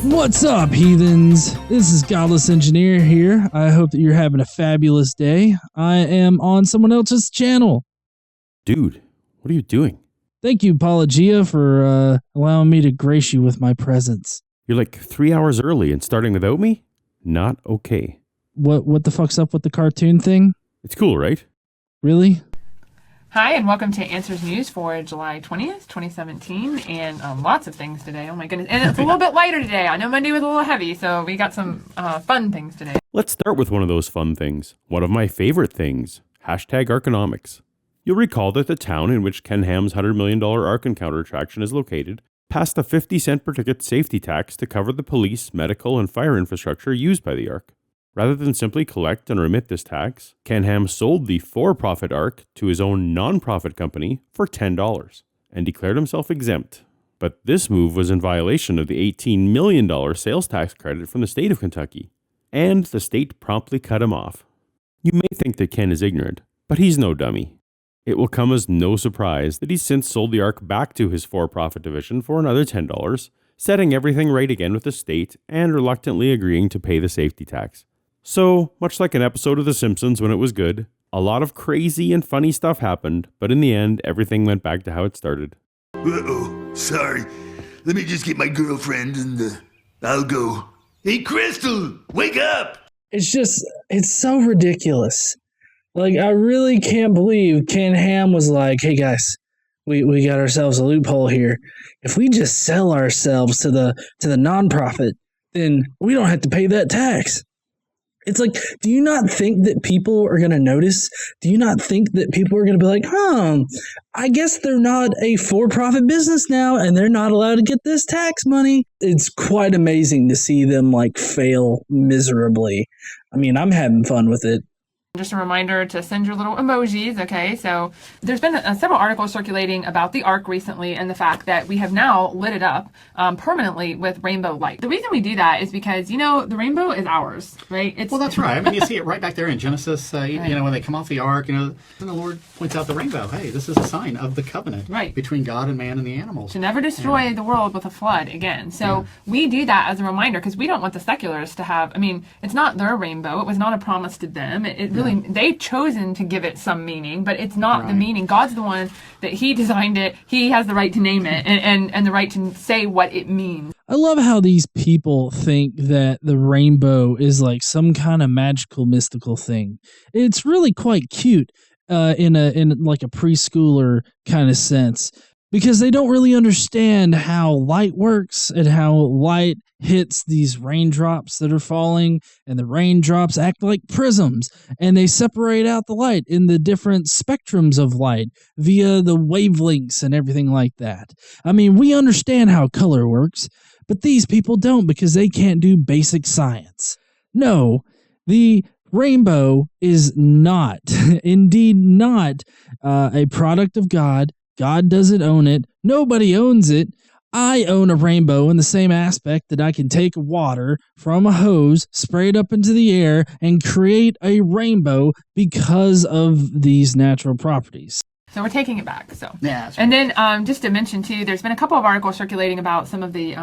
What's up, heathens? This is Godless Engineer here. I hope that you're having a fabulous day. I am on someone else's channel. Dude, what are you doing? Thank you, Paulogia, for allowing me to grace you with my presence. You're like 3 hours early and starting without me? Not okay. What the fuck's up with the cartoon thing? It's cool, right? Really? Hi, and welcome to Answers News for July 20th, 2017, and lots of things today. Oh my goodness. And it's a little bit lighter today. I know Monday was a little heavy, so we got some fun things today. Let's start with one of those fun things. One of my favorite things. Hashtag Arkonomics. You'll recall that the town in which Ken Ham's $100 million Ark Encounter attraction is located passed a 50-cent per ticket safety tax to cover the police, medical, and fire infrastructure used by the Ark. Rather than simply collect and remit this tax, Ken Ham sold the for-profit Ark to his own non-profit company for $10 and declared himself exempt. But this move was in violation of the $18 million sales tax credit from the state of Kentucky, and the state promptly cut him off. You may think that Ken is ignorant, but he's no dummy. It will come as no surprise that he's since sold the Ark back to his for-profit division for another $10, setting everything right again with the state and reluctantly agreeing to pay the safety tax. So, much like an episode of The Simpsons when it was good, a lot of crazy and funny stuff happened, but in the end, everything went back to how it started. Uh-oh, sorry. Let me just get my girlfriend and I'll go. Hey, Crystal, wake up! It's so ridiculous. Like, I really can't believe Ken Ham was like, hey guys, we got ourselves a loophole here. If we just sell ourselves to the nonprofit, then we don't have to pay that tax. It's like, do you not think that people are going to notice? Do you not think that people are going to be like, I guess they're not a for-profit business now and they're not allowed to get this tax money? It's quite amazing to see them like fail miserably. I mean, I'm having fun with it. Just a reminder to send your little emojis, okay? So there's been several articles circulating about the Ark recently and the fact that we have now lit it up permanently with rainbow light. The reason we do that is because, the rainbow is ours, right? Well, that's right. I mean, you see it right back there in Genesis, right. When they come off the Ark, and the Lord points out the rainbow. Hey, this is a sign of the covenant between God and man and the animals. To never destroy the world with a flood again. So we do that as a reminder because we don't want the secularists to have, it's not their rainbow. It was not a promise to them. They've chosen to give it some meaning, but it's not the meaning. God's the one that he designed it. He has the right to name it and the right to say what it means. I love how these people think that the rainbow is like some kind of magical, mystical thing. It's really quite cute in like a preschooler kind of sense, because they don't really understand how light works and how light hits these raindrops that are falling, and the raindrops act like prisms, and they separate out the light in the different spectrums of light via the wavelengths and everything like that. I mean, we understand how color works, but these people don't because they can't do basic science. No, the rainbow is not, indeed not, a product of God. God doesn't own it. Nobody owns it. I own a rainbow in the same aspect that I can take water from a hose, spray it up into the air, and create a rainbow because of these natural properties. So we're taking it back. So yeah, and then just to mention too, there's been a couple of articles circulating about some of the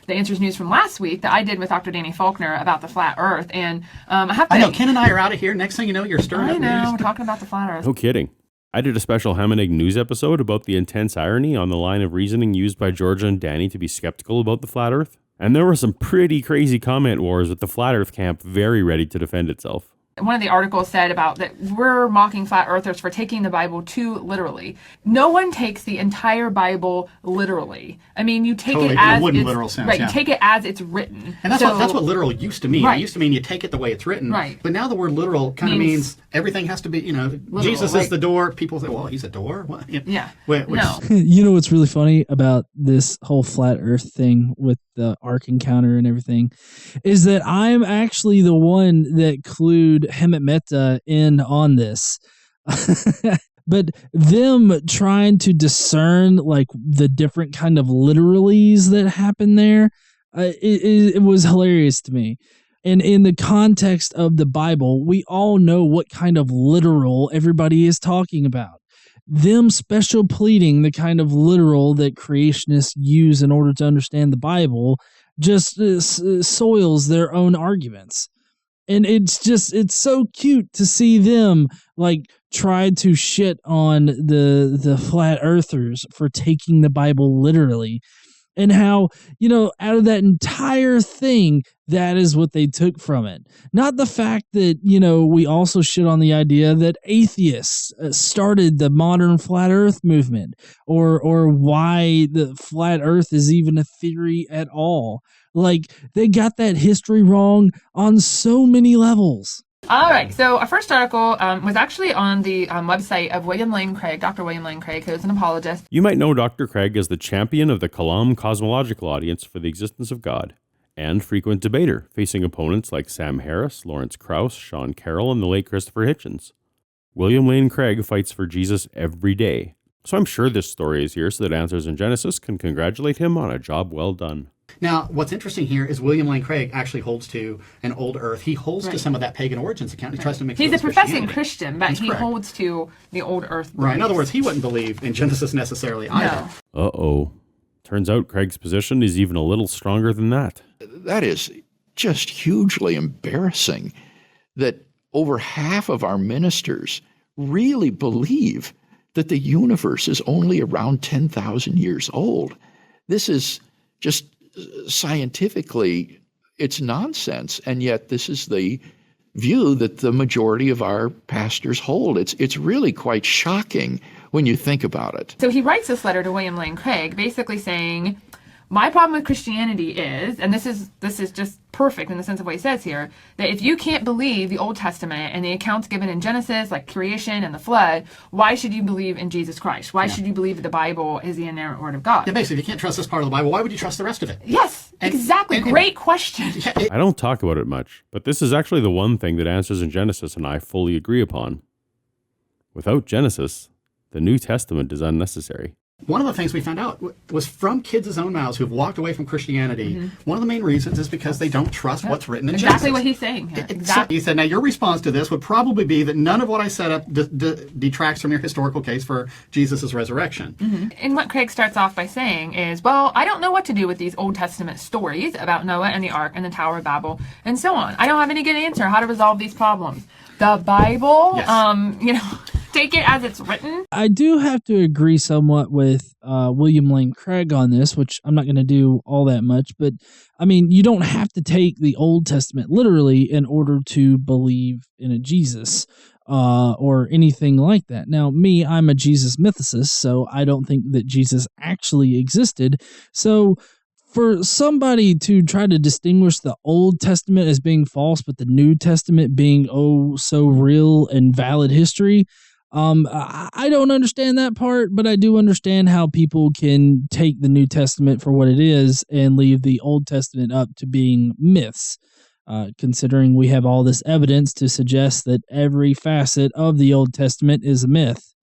Answers News from last week that I did with Dr. Danny Faulkner about the flat Earth, and I know Ken and I are out of here. Next thing you know, you're stirring up news. I know, we're talking about the flat Earth. No kidding. I did a special Ham and Egg news episode about the intense irony on the line of reasoning used by Georgia and Danny to be skeptical about the flat Earth. And there were some pretty crazy comment wars with the flat Earth camp very ready to defend itself. One of the articles said about that we're mocking flat earthers for taking the Bible too literally. No one takes the entire Bible literally. You take it as in a it's literal sense, You take it as it's written. And that's what literal used to mean. Right. It used to mean you take it the way it's written. Right. But now the word literal kind of means everything has to be, literal, Jesus is the door. People say, well, he's a door. What? Yeah. No. You know what's really funny about this whole flat Earth thing with the Ark Encounter and everything is that I'm actually the one that clued Hemet Meta in on this. But them trying to discern like the different kind of literalies that happen there, it was hilarious to me. And in the context of the Bible, we all know what kind of literal everybody is talking about. Them special pleading the kind of literal that creationists use in order to understand the Bible just soils their own arguments. And it's so cute to see them like try to shit on the flat earthers for taking the Bible literally, and how, out of that entire thing, that is what they took from it. Not the fact that, we also shit on the idea that atheists started the modern flat earth movement, or why the flat earth is even a theory at all. Like, they got that history wrong on so many levels. All right, so our first article was actually on the website of William Lane Craig, Dr. William Lane Craig, who is an apologist. You might know Dr. Craig as the champion of the Kalam cosmological audience for the existence of God, and frequent debater, facing opponents like Sam Harris, Lawrence Krauss, Sean Carroll, and the late Christopher Hitchens. William Lane Craig fights for Jesus every day, so I'm sure this story is here so that Answers in Genesis can congratulate him on a job well done. Now, what's interesting here is William Lane Craig actually holds to an old earth. He holds to some of that pagan origins account. He tries to mix it with He's a professing Christian, but he holds to the old earth beliefs. Right. In other words, he wouldn't believe in Genesis necessarily either. No. Uh-oh. Turns out Craig's position is even a little stronger than that. That is just hugely embarrassing that over half of our ministers really believe that the universe is only around 10,000 years old. This is just scientifically, it's nonsense, and yet this is the view that the majority of our pastors hold. It's really quite shocking when you think about it. So he writes this letter to William Lane Craig, basically saying, my problem with Christianity is, and this is just perfect in the sense of what he says here, that if you can't believe the Old Testament and the accounts given in Genesis, like creation and the flood, why should you believe in Jesus Christ? Why should you believe that the Bible is the inerrant word of God? Yeah, basically, if you can't trust this part of the Bible, why would you trust the rest of it? Yes, exactly. Great question. I don't talk about it much, but this is actually the one thing that Answers in Genesis and I fully agree upon. Without Genesis, the New Testament is unnecessary. One of the things we found out was from kids' own mouths who've walked away from Christianity. Mm-hmm. One of the main reasons is because they don't trust what's written in Genesis. Exactly what he's saying here. Exactly. He said, now your response to this would probably be that none of what I set up detracts from your historical case for Jesus' resurrection. Mm-hmm. And what Craig starts off by saying is, well, I don't know what to do with these Old Testament stories about Noah and the Ark and the Tower of Babel and so on. I don't have any good answer how to resolve these problems. The Bible, yes. Take it as it's written. I do have to agree somewhat with William Lane Craig on this, which I'm not going to do all that much. But, I mean, you don't have to take the Old Testament literally in order to believe in a Jesus or anything like that. Now, I'm a Jesus mythicist, so I don't think that Jesus actually existed. So for somebody to try to distinguish the Old Testament as being false, but the New Testament being, so real and valid history, I don't understand that part, but I do understand how people can take the New Testament for what it is and leave the Old Testament up to being myths, considering we have all this evidence to suggest that every facet of the Old Testament is a myth.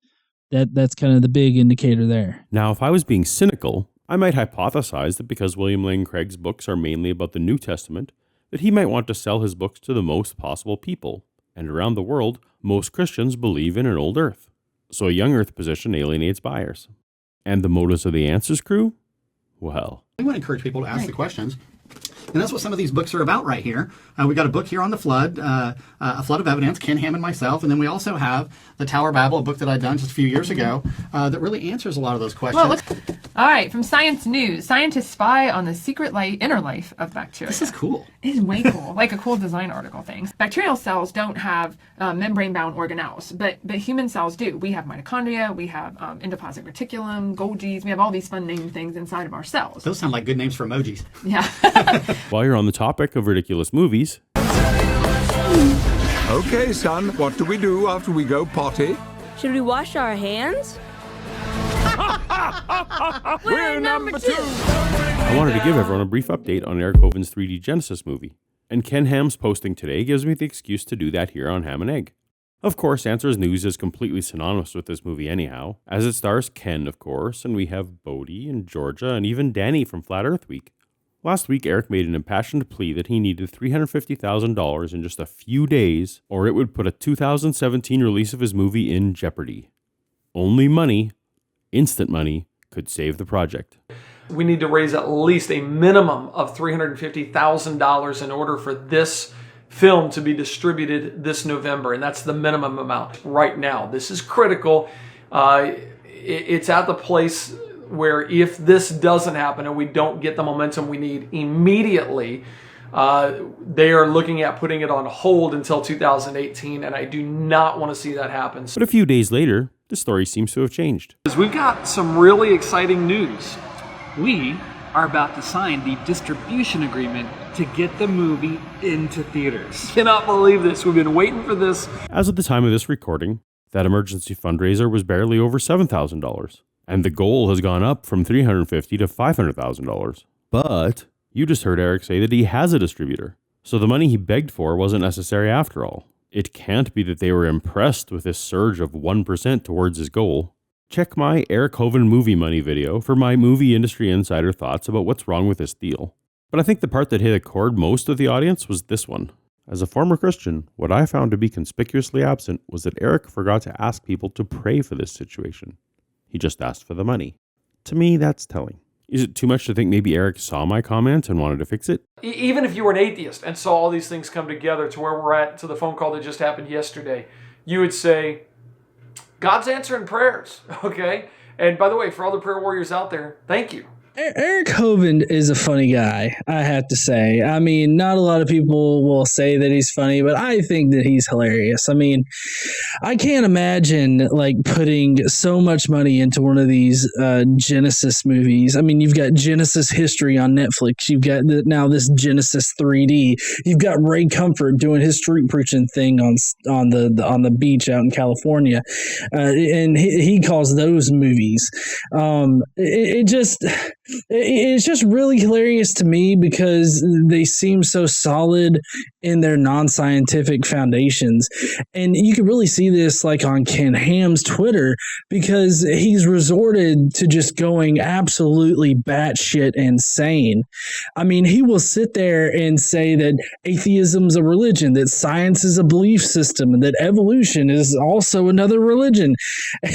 That's kind of the big indicator there. Now, if I was being cynical, I might hypothesize that because William Lane Craig's books are mainly about the New Testament, that he might want to sell his books to the most possible people. And around the world, most Christians believe in an old earth. So a young earth position alienates buyers. And the motives of the Answers crew? Well, I want to encourage people to ask the questions. And that's what some of these books are about right here. We got a book here on the flood, A Flood of Evidence, Ken Ham and myself. And then we also have The Tower of Babel, a book that I'd done just a few years ago that really answers a lot of those questions. Well, all right, from Science News, scientists spy on the secret inner life of bacteria. This is cool. It is way cool, like a cool design article thing. Bacterial cells don't have membrane-bound organelles, but human cells do. We have mitochondria, we have endoplasmic reticulum, Golgis, we have all these fun named things inside of our cells. Those sound like good names for emojis. Yeah. While you're on the topic of ridiculous movies. Okay, son, what do we do after we go potty? Should we wash our hands? We're number 2! I wanted to give everyone a brief update on Eric Hovind's 3D Genesis movie, and Ken Ham's posting today gives me the excuse to do that here on Ham and Egg. Of course, Answers News is completely synonymous with this movie anyhow, as it stars Ken, of course, and we have Bodie and Georgia and even Danny from Flat Earth Week. Last week, Eric made an impassioned plea that he needed $350,000 in just a few days, or it would put a 2017 release of his movie in jeopardy. Only money, instant money, could save the project. We need to raise at least a minimum of $350,000 in order for this film to be distributed this November, and that's the minimum amount right now. This is critical. It's at the place where if this doesn't happen and we don't get the momentum we need immediately, they are looking at putting it on hold until 2018, and I do not want to see that happen. But a few days later, the story seems to have changed. We've got some really exciting news. We are about to sign the distribution agreement to get the movie into theaters. Cannot believe this. We've been waiting for this. As of the time of this recording, that emergency fundraiser was barely over $7,000, and the goal has gone up from $350,000 to $500,000. But you just heard Eric say that he has a distributor, so the money he begged for wasn't necessary after all. It can't be that they were impressed with this surge of 1% towards his goal. Check my Eric Hovind movie money video for my movie industry insider thoughts about what's wrong with this deal. But I think the part that hit a chord most with the audience was this one. As a former Christian, what I found to be conspicuously absent was that Eric forgot to ask people to pray for this situation. He just asked for the money. To me, that's telling. Is it too much to think maybe Eric saw my comment and wanted to fix it? Even if you were an atheist and saw all these things come together to where we're at, to the phone call that just happened yesterday, you would say, God's answering prayers, okay? And by the way, for all the prayer warriors out there, thank you. Eric Hovind is a funny guy, I have to say. I mean, not a lot of people will say that he's funny, but I think that he's hilarious. I mean, I can't imagine like putting so much money into one of these Genesis movies. I mean, you've got Genesis History on Netflix. You've got now this Genesis 3D. You've got Ray Comfort doing his street preaching thing on the beach out in California, and he calls those movies. It's just really hilarious to me because they seem so solid in their non-scientific foundations. And you can really see this like on Ken Ham's Twitter because he's resorted to just going absolutely batshit insane. I mean, he will sit there and say that atheism's a religion, that science is a belief system, and that evolution is also another religion.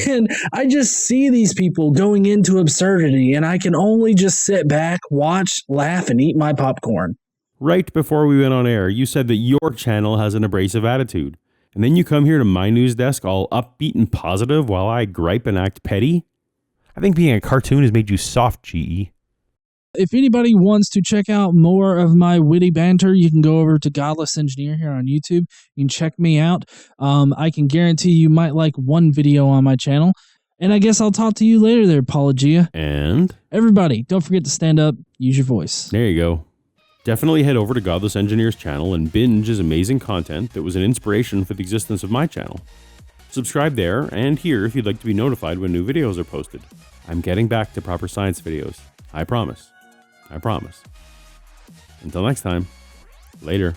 And I just see these people going into absurdity, and I can only just sit back, watch, laugh, and eat my popcorn. Right before we went on air, you said that your channel has an abrasive attitude. And then you come here to my news desk all upbeat and positive while I gripe and act petty? I think being a cartoon has made you soft, GE. If anybody wants to check out more of my witty banter, you can go over to Godless Engineer here on YouTube. You can check me out. I can guarantee you might like one video on my channel. And I guess I'll talk to you later there, Paulogia. And? Everybody, don't forget to stand up, use your voice. There you go. Definitely head over to Godless Engineer's channel and binge his amazing content that was an inspiration for the existence of my channel. Subscribe there and here if you'd like to be notified when new videos are posted. I'm getting back to proper science videos. I promise. I promise. Until next time, later.